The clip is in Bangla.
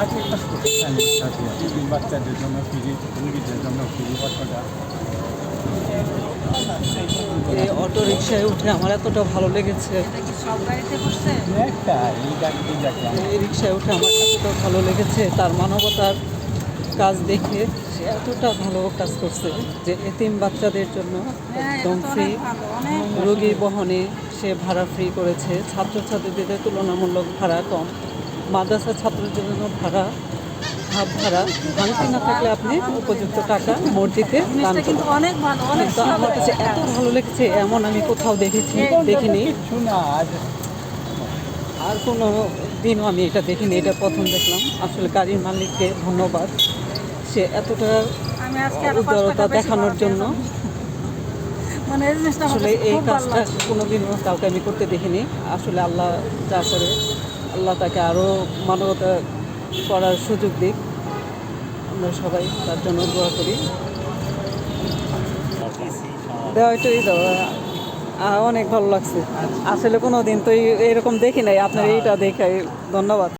আজকে কাজ করতে বাচ্চাদের জন্য ফ্রি, রুগীদের জন্য ফ্রি অটোটা। এই অটো রিক্সায় উঠে আমার এতটা ভালো লেগেছে। সব গাড়িতে করছে। একটা এই গাড়িতে দেখলাম। এই রিক্সায় উঠে আমার এতটা ভালো লেগেছে, তার মানবতার কাজ দেখে সে এতটা ভালো কাজ করছে যে এতিম বাচ্চাদের জন্য একদম ফ্রি, রোগী বহনে সে ভাড়া ফ্রি করেছে। ছাত্রছাত্রীদের তুলনামূলক ভাড়া কম, মাদ্রাসার ছাত্রদের জন্য ভাড়া হাফ ভাড়া, ভাঙতি না থাকলে আপনি উপযুক্ত টাকা মসজিদে দান কিন্তু করুন। অনেক ভালো, অনেক কিন্তু আমার কাছে এত ভালো লেগেছে এমন আমি কোথাও দেখিনি। কিছু না আজ আর কোনো দিনও আমি এটা দেখিনি, এটা প্রথম দেখলাম। আসলে গাড়ির মালিককে ধন্যবাদ, সে এতটা আমি আজকে আরো 5 উদারতা টাকা বেশি দেখানোর ভাড়া জন্য। পেয়েছি। মানে এই জিনিসটা আমার আসলে কাছে এই খুব ভালো কাজটা লাগছে। কোনোদিনও কাউকে আমি করতে দেখিনি। আসলে আল্লাহ যা করে, আল্লাহ তাকে আরও মানবতা করার সুযোগ দিক। আমরা সবাই তার জন্য দোয়া করি। দেওয়া এটাই দেওয়া অনেক ভালো লাগছে। আসলে কোনো দিন তো এরকম দেখি নাই, আপনার এইটা দেখে ধন্যবাদ।